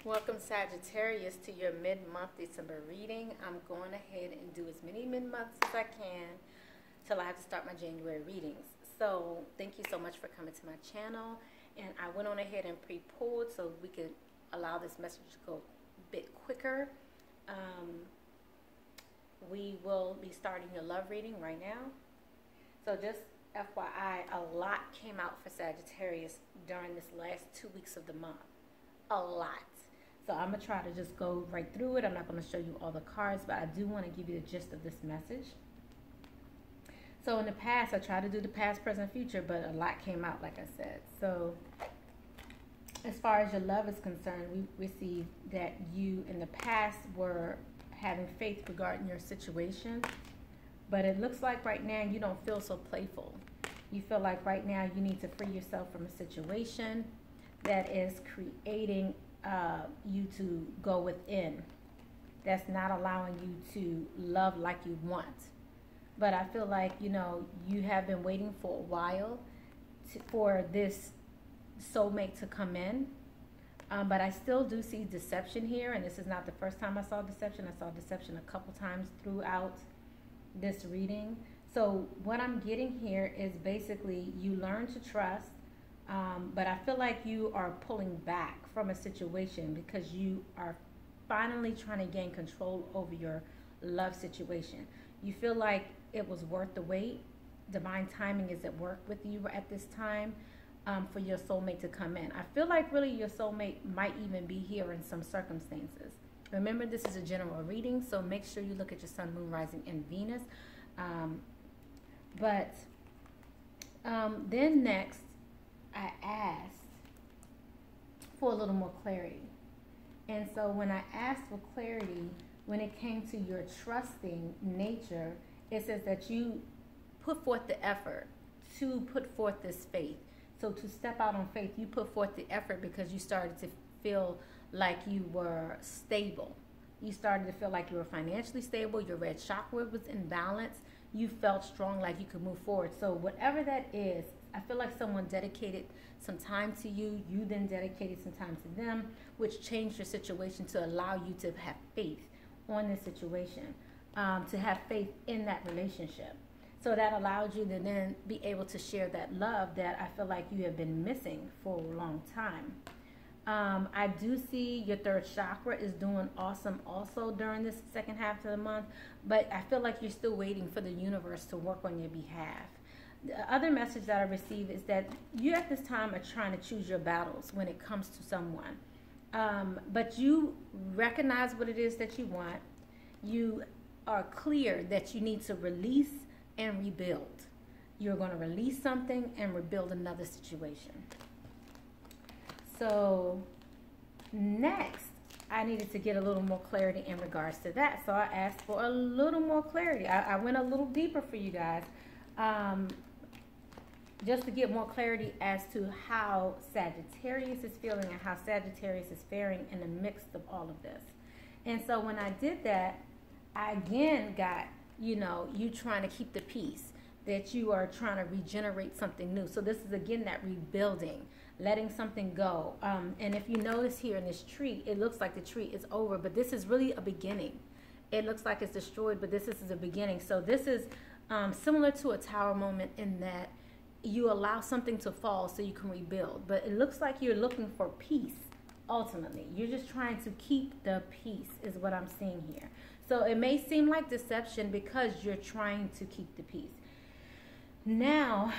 Welcome Sagittarius to your mid-month December reading. I'm going ahead and do as many mid-months as I can till I have to start my January readings. So thank you so much for coming to my channel. And I went on ahead and pre-pulled so we could allow this message to go a bit quicker. We will be starting your love reading right now. So just FYI, a lot came out for Sagittarius during this last 2 weeks of the month. A lot. So I'm going to try to just go right through it. I'm not going to show you all the cards, but I do want to give you the gist of this message. So in the past, I tried to do the past, present, future, but a lot came out, like I said. So as far as your love is concerned, we see that you in the past were having faith regarding your situation, but it looks like right now you don't feel so playful. You feel like right now you need to free yourself from a situation that is creating you to go within, that's not allowing you to love like you want. But I feel like, you know, you have been waiting for a while for this soulmate to come in. But I still do see deception here, and this is not the first time I saw deception. I saw deception a couple times throughout this reading. So what I'm getting here is basically you learn to trust, but I feel like you are pulling back from a situation because you are finally trying to gain control over your love situation. You feel like it was worth the wait. Divine timing is at work with you at this time for your soulmate to come in. I feel like really your soulmate might even be here in some circumstances. Remember, this is a general reading, so make sure you look at your sun, moon, rising, and Venus. Then next, I asked for a little more clarity. And so when I asked for clarity, when it came to your trusting nature, it says that you put forth the effort to put forth this faith. So to step out on faith, you put forth the effort because you started to feel like you were stable. You started to feel like you were financially stable. Your red chakra was in balance. You felt strong, like you could move forward. So whatever that is, I feel like someone dedicated some time to you. You then dedicated some time to them, which changed your situation to allow you to have faith on this situation, to have faith in that relationship. So that allowed you to then be able to share that love that I feel like you have been missing for a long time. I do see your third chakra is doing awesome also during this second half of the month, but I feel like you're still waiting for the universe to work on your behalf. The other message that I received is that you at this time are trying to choose your battles when it comes to someone. But you recognize what it is that you want. You are clear that you need to release and rebuild. You're going to release something and rebuild another situation. So next, I needed to get a little more clarity in regards to that. So I asked for a little more clarity. I went a little deeper for you guys, just to get more clarity as to how Sagittarius is feeling and how Sagittarius is faring in the midst of all of this. And so when I did that, I again got, you know, you trying to keep the peace, that you are trying to regenerate something new. So this is again that rebuilding, letting something go. And if you notice here in this tree, it looks like the tree is over, but this is really a beginning. It looks like it's destroyed, but this is a beginning. So this is similar to a tower moment in that you allow something to fall so you can rebuild. But it looks like you're looking for peace ultimately. You're just trying to keep the peace is what I'm seeing here. So it may seem like deception because you're trying to keep the peace. Now,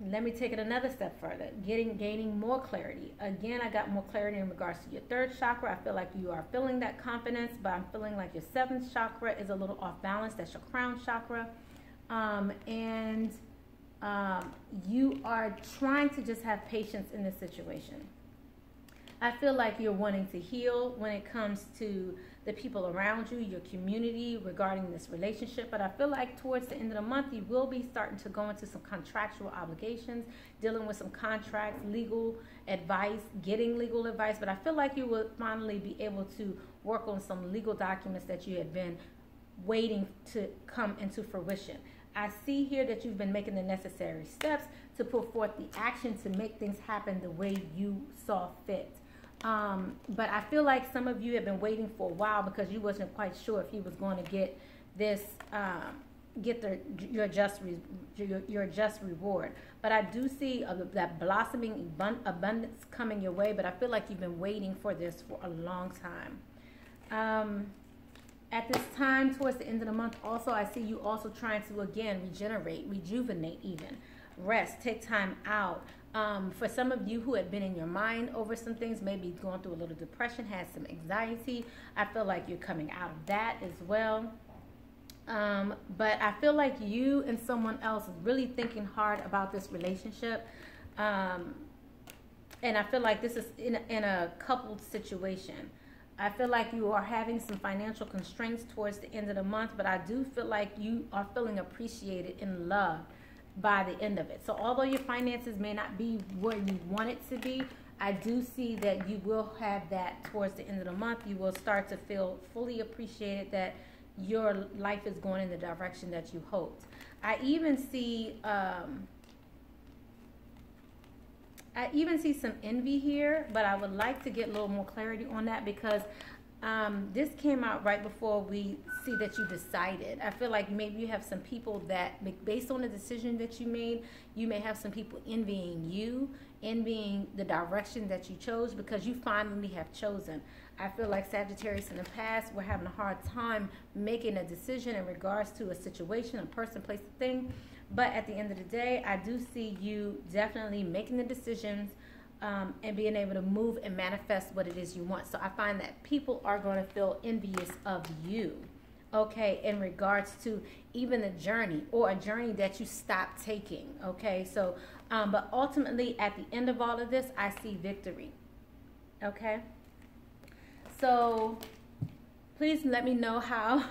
let me take it another step further, gaining more clarity. Again, I got more clarity in regards to your third chakra. I feel like you are feeling that confidence, but I'm feeling like your seventh chakra is a little off balance. That's your crown chakra. You are trying to just have patience in this situation. I feel like you're wanting to heal when it comes to the people around you, your community regarding this relationship. But I feel like towards the end of the month, you will be starting to go into some contractual obligations, dealing with some contracts, legal advice, getting legal advice. But I feel like you will finally be able to work on some legal documents that you had been waiting to come into fruition. I see here that you've been making the necessary steps to put forth the action to make things happen the way you saw fit. But I feel like some of you have been waiting for a while because you wasn't quite sure if you was going to get this, your just reward. But I do see that blossoming abundance coming your way. But I feel like you've been waiting for this for a long time. At this time, towards the end of the month, also I see you also trying to again rejuvenate, even rest, take time out. For some of you who had been in your mind over some things, maybe going through a little depression, had some anxiety, I feel like you're coming out of that as well. But I feel like you and someone else is really thinking hard about this relationship. And I feel like this is in a coupled situation. I feel like you are having some financial constraints towards the end of the month, but I do feel like you are feeling appreciated and loved by the end of it. So although your finances may not be where you want it to be, I do see that you will have that towards the end of the month. You will start to feel fully appreciated, that your life is going in the direction that you hoped. I even see some envy here, but I would like to get a little more clarity on that, because this came out right before we see that you decided. I feel like maybe you have some people that, based on the decision that you made, you may have some people envying you, envying the direction that you chose, because you finally have chosen. I feel like Sagittarius in the past were having a hard time making a decision in regards to a situation, a person, place, a thing. But at the end of the day, I do see you definitely making the decisions and being able to move and manifest what it is you want. So I find that people are going to feel envious of you, okay, in regards to even a journey, or a journey that you stopped taking, okay? So, but ultimately, at the end of all of this, I see victory, okay? So please let me know how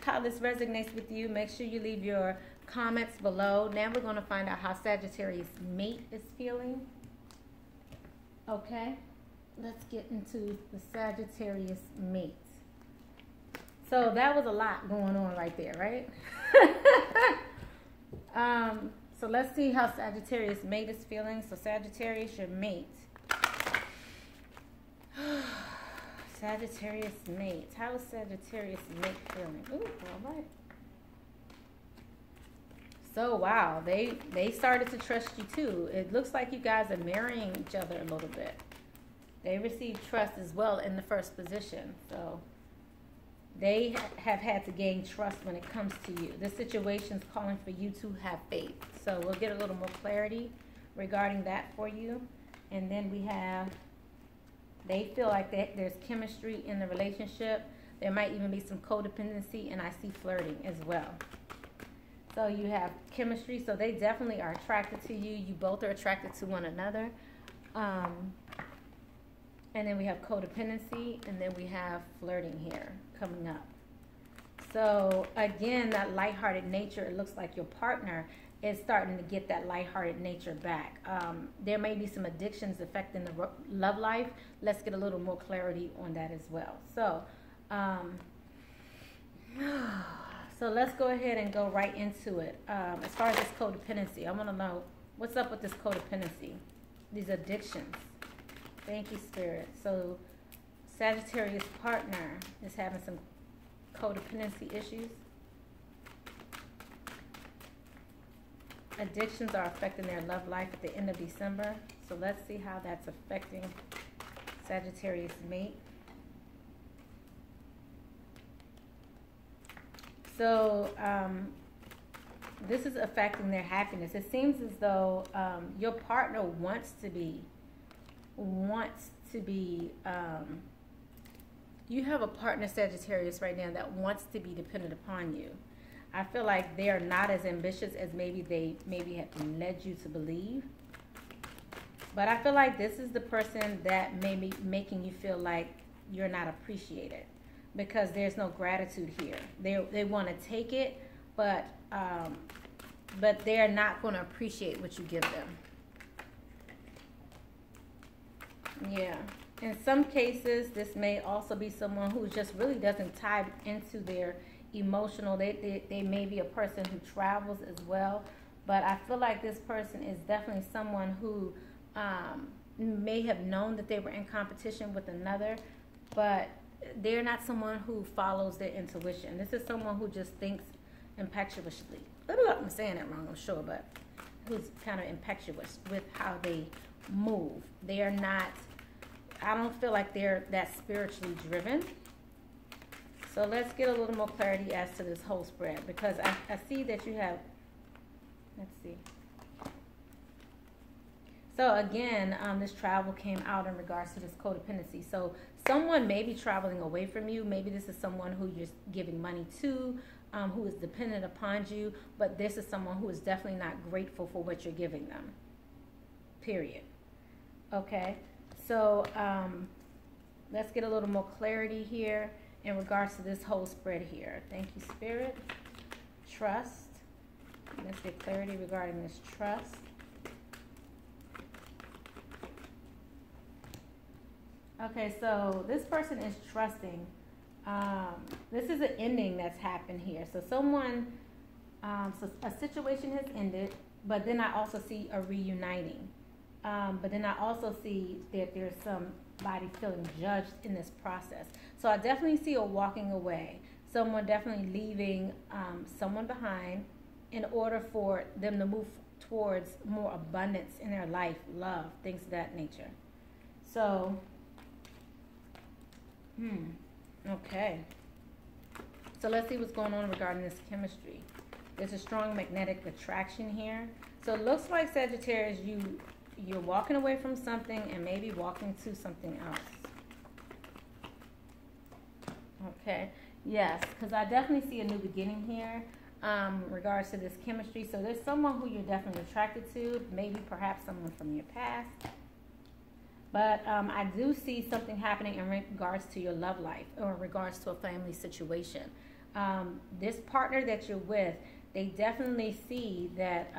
how this resonates with you. Make sure you leave your comments below. Now we're going to find out how Sagittarius mate is feeling. Okay, let's get into the Sagittarius mate. So that was a lot going on right there, right? So let's see how Sagittarius mate is feeling. So Sagittarius, your mate. Sagittarius mate. How is Sagittarius mate feeling? Ooh, all right. So wow, they started to trust you too. It looks like you guys are marrying each other a little bit. They received trust as well in the first position. So they have had to gain trust when it comes to you. This situation is calling for you to have faith. So we'll get a little more clarity regarding that for you. And then we have, they feel like there's chemistry in the relationship. There might even be some codependency, and I see flirting as well. So you have chemistry, so they definitely are attracted to you. You both are attracted to one another. And then we have codependency, and then we have flirting here coming up. So again, that lighthearted nature, it looks like your partner is starting to get that lighthearted nature back. There may be some addictions affecting the love life. Let's get a little more clarity on that as well. So, so let's go ahead and go right into it. As far as this codependency, I want to know what's up with this codependency, these addictions. Thank you, Spirit. So Sagittarius partner is having some codependency issues. Addictions are affecting their love life at the end of December. So let's see how that's affecting Sagittarius mate. So this is affecting their happiness. It seems as though your partner wants to be, you have a partner, Sagittarius, right now that wants to be dependent upon you. I feel like they are not as ambitious as they have led you to believe. But I feel like this is the person that may be making you feel like you're not appreciated, because there's no gratitude here. They want to take it, but they're not going to appreciate what you give them. Yeah. In some cases, this may also be someone who just really doesn't tie into their emotional. They may be a person who travels as well. But I feel like this person is definitely someone who may have known that they were in competition with another, but they're not someone who follows their intuition. This is someone who just thinks impetuously. I'm saying it wrong, I'm sure, but who's kind of impetuous with how they move. They are not, I don't feel like they're that spiritually driven. So let's get a little more clarity as to this whole spread, because I see that you have, let's see. So again, this travel came out in regards to this codependency. So someone may be traveling away from you. Maybe this is someone who you're giving money to, who is dependent upon you. But this is someone who is definitely not grateful for what you're giving them. Period. Okay. So let's get a little more clarity here in regards to this whole spread here. Thank you, Spirit. Trust. Let's get clarity regarding this trust. Okay, so this person is trusting. This is an ending that's happened here. So someone, so a situation has ended, but then I also see a reuniting. But then I also see that there's somebody feeling judged in this process. So I definitely see a walking away. Someone definitely leaving someone behind in order for them to move towards more abundance in their life, love, things of that nature. So, okay. So let's see what's going on regarding this chemistry. There's a strong magnetic attraction here. So it looks like, Sagittarius, you're walking away from something and maybe walking to something else. Okay. Yes, because I definitely see a new beginning here regards to this chemistry. So there's someone who you're definitely attracted to, maybe perhaps someone from your past. But I do see something happening in regards to your love life or in regards to a family situation. This partner that you're with, they definitely see that,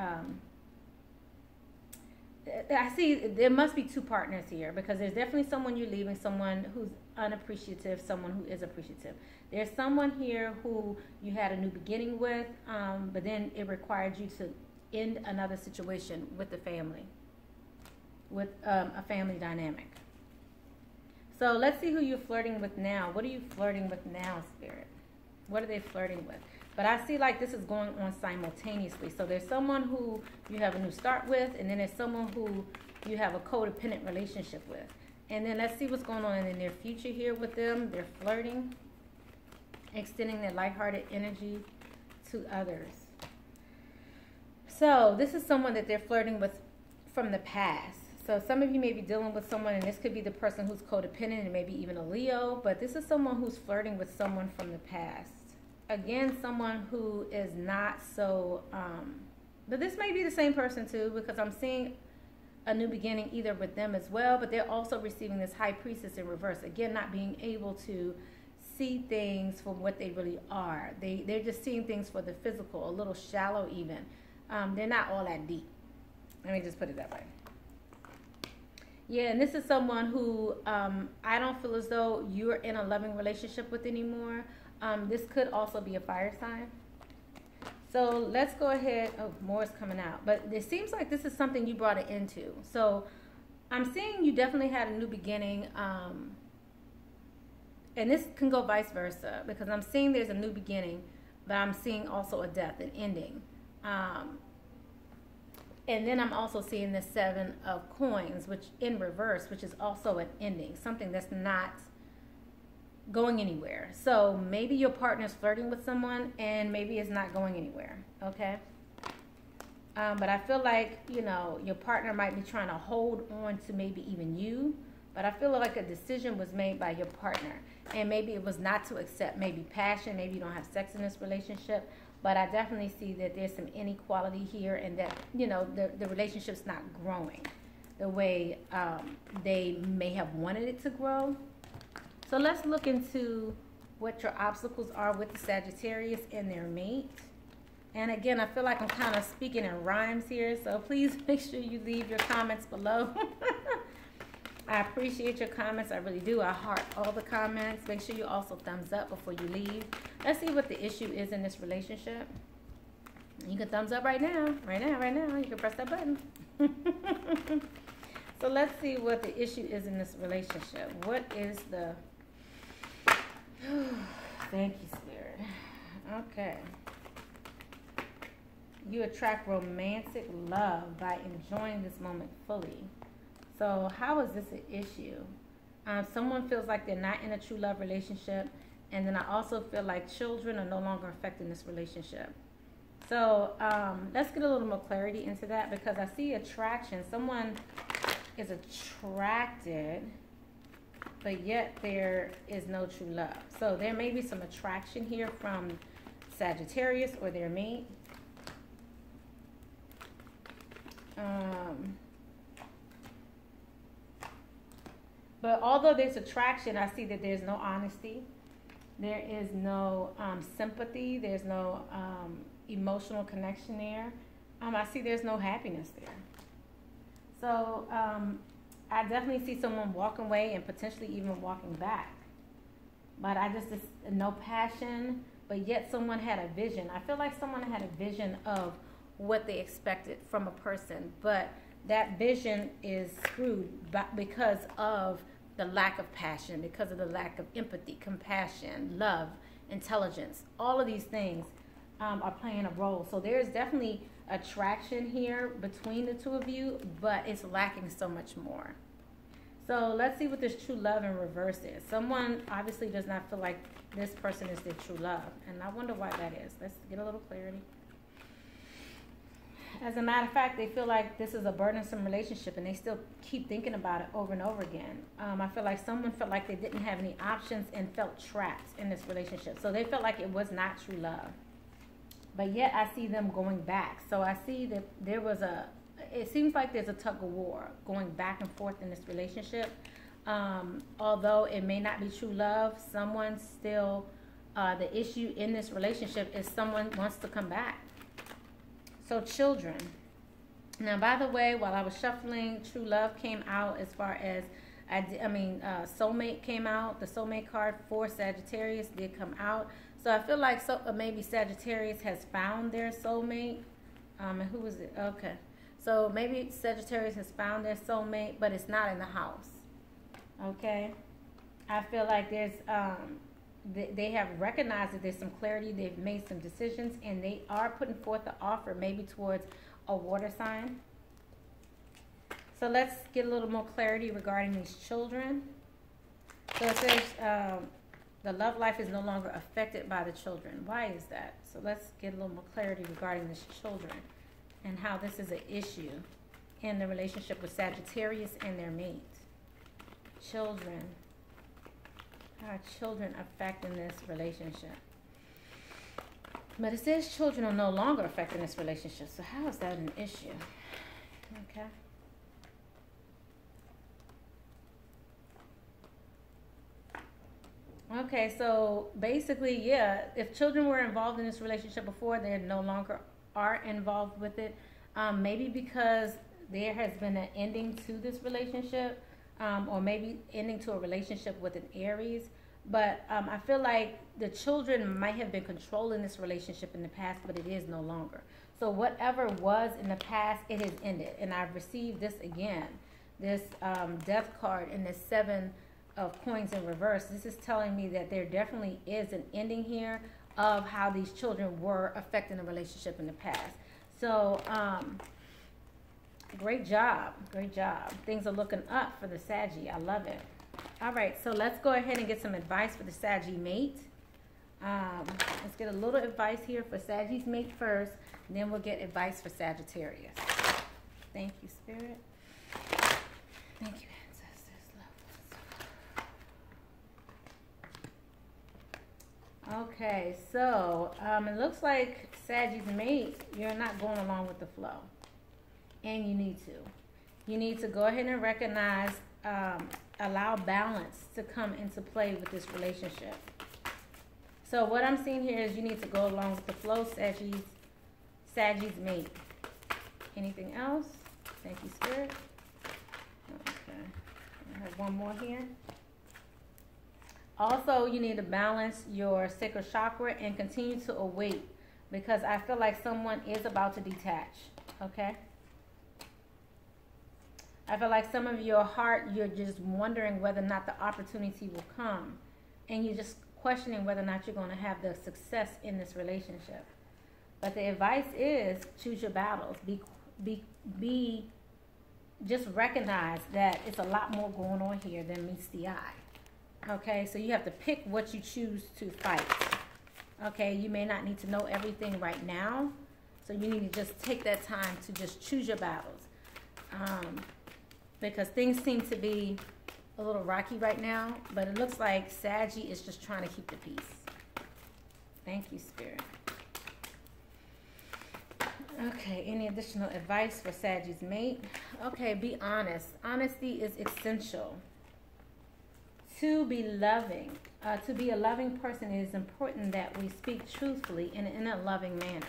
I see there must be two partners here, because there's definitely someone you're leaving, someone who's unappreciative, someone who is appreciative. There's someone here who you had a new beginning with, but then it required you to end another situation with the family, with a family dynamic. So let's see who you're flirting with now. What are you flirting with now, Spirit? What are they flirting with? But I see like this is going on simultaneously. So there's someone who you have a new start with, and then there's someone who you have a codependent relationship with. And then let's see what's going on in the near future here with them. They're flirting, extending their lighthearted energy to others. So this is someone that they're flirting with from the past. So some of you may be dealing with someone, and this could be the person who's codependent and maybe even a Leo, but this is someone who's flirting with someone from the past. Again, someone who is not so, but this may be the same person too, because I'm seeing a new beginning either with them as well, but they're also receiving this high priestess in reverse. Again, not being able to see things for what they really are. They're just seeing things for the physical, a little shallow even. They're not all that deep. Let me just put it that way. Yeah, and this is someone who I don't feel as though you're in a loving relationship with anymore. This could also be a fire sign. So let's go ahead. Oh, more is coming out. But it seems like this is something you brought it into. So I'm seeing you definitely had a new beginning. And this can go vice versa, because I'm seeing there's a new beginning, but I'm seeing also a death, an ending. And then I'm also seeing the 7 of coins, which in reverse, which is also an ending, something that's not going anywhere. So maybe your partner's flirting with someone and maybe it's not going anywhere, okay? But I feel like, you know, your partner might be trying to hold on to maybe even you, but I feel like a decision was made by your partner, and maybe it was not to accept maybe passion, maybe you don't have sex in this relationship, but I definitely see that there's some inequality here, and that, you know, the relationship's not growing the way they may have wanted it to grow. So let's look into what your obstacles are with the Sagittarius and their mate. And again, I feel like I'm kind of speaking in rhymes here, so please make sure you leave your comments below. I appreciate your comments, I really do. I heart all the comments. Make sure you also thumbs up before you leave. Let's see what the issue is in this relationship. You can thumbs up right now. Right now. You can press that button. So let's see what the issue is in this relationship. What is the... Thank you, Spirit. Okay. You attract romantic love by enjoying this moment fully. So how is this an issue? Someone feels like they're not in a true love relationship. And then I also feel like children are no longer affecting this relationship. So let's get a little more clarity into that, because I see attraction. Someone is attracted, but yet there is no true love. So there may be some attraction here from Sagittarius or their mate. But although there's attraction, I see that there's no honesty. There is no sympathy. There's no emotional connection there. I see there's no happiness there. So I definitely see someone walking away and potentially even walking back. But I just no passion, but yet someone had a vision. I feel like someone had a vision of what they expected from a person, but that vision is screwed because of the lack of passion, because of the lack of empathy, compassion, love, intelligence. All of these things are playing a role. So there's definitely attraction here between the two of you, but it's lacking so much more. So let's see what this true love in reverse is. Someone obviously does not feel like this person is their true love, and I wonder why that is. Let's get a little clarity. As a matter of fact, they feel like this is a burdensome relationship, and they still keep thinking about it over and over again. I feel like someone felt like they didn't have any options and felt trapped in this relationship. So they felt like it was not true love. But yet I see them going back. So I see that there was it seems like there's a tug of war going back and forth in this relationship. Although it may not be true love, someone still, the issue in this relationship is someone wants to come back. So children. Now, by the way, while I was shuffling, true love came out as far as, soulmate came out. The soulmate card for Sagittarius did come out. So I feel like maybe Sagittarius has found their soulmate. And who was it? Okay. So maybe Sagittarius has found their soulmate, but it's not in the house. Okay. I feel like there's, they have recognized that there's some clarity. They've made some decisions, and they are putting forth the offer maybe towards a water sign. So let's get a little more clarity regarding these children. So it says the love life is no longer affected by the children. Why is that? So let's get a little more clarity regarding these children and how this is an issue in the relationship with Sagittarius and their mate. Children. How are children affecting this relationship? But it says children are no longer affecting this relationship. So how is that an issue? Okay. Okay, so basically, yeah, if children were involved in this relationship before, they no longer are involved with it. Maybe because there has been an ending to this relationship, or maybe ending to a relationship with an Aries. But I feel like the children might have been controlling this relationship in the past, but it is no longer. So whatever was in the past, it has ended. And I've received this again, this death card and this 7 of coins in reverse. This is telling me that there definitely is an ending here of how these children were affecting the relationship in the past. So great job. Great job. Things are looking up for the Saggy. I love it. All right, so let's go ahead and get some advice for the Saggy mate. Let's get a little advice here for Saggy's mate first, and then we'll get advice for Sagittarius. Thank you, Spirit. Thank you, ancestors, loved ones. Okay, so it looks like Saggy's mate, you're not going along with the flow. And you need to. You need to go ahead and recognize, allow balance to come into play with this relationship. So what I'm seeing here is you need to go along with the flow, Saggy's mate. Anything else? Thank you, Spirit. Okay. I have one more here. Also, you need to balance your sacral chakra and continue to await, because I feel like someone is about to detach. Okay? I I feel like some of your heart, you're just wondering whether or not the opportunity will come. And you're just questioning whether or not you're going to have the success in this relationship. But the advice is choose your battles. Just recognize that it's a lot more going on here than meets the eye. Okay, so you have to pick what you choose to fight. Okay, you may not need to know everything right now. So you need to just take that time to just choose your battles. Because things seem to be a little rocky right now, but it looks like Saggy is just trying to keep the peace. Thank you, Spirit. Okay, any additional advice for Saggy's mate? Okay, be honest. Honesty is essential. To be loving, to be a loving person, it is important that we speak truthfully and in a loving manner.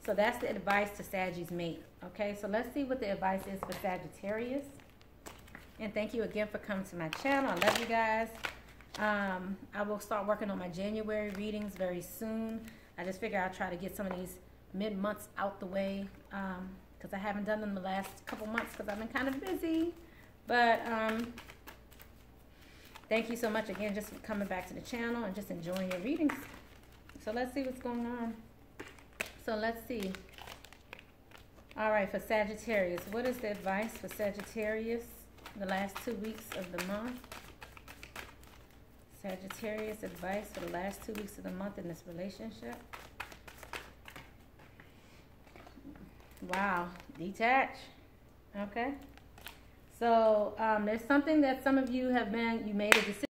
So that's the advice to Saggy's mate. Okay, so let's see what the advice is for Sagittarius. And thank you again for coming to my channel. I love you guys. I will start working on my January readings very soon. I just figure I'll try to get some of these mid-months out the way because I haven't done them the last couple months because I've been kind of busy. But thank you so much again just for coming back to the channel and just enjoying your readings. So let's see what's going on. So let's see. All right, for Sagittarius, what is the advice for Sagittarius the last 2 weeks of the month? Sagittarius, advice for the last 2 weeks of the month in this relationship. Wow, detach. Okay. So there's something that some of you have you made a decision.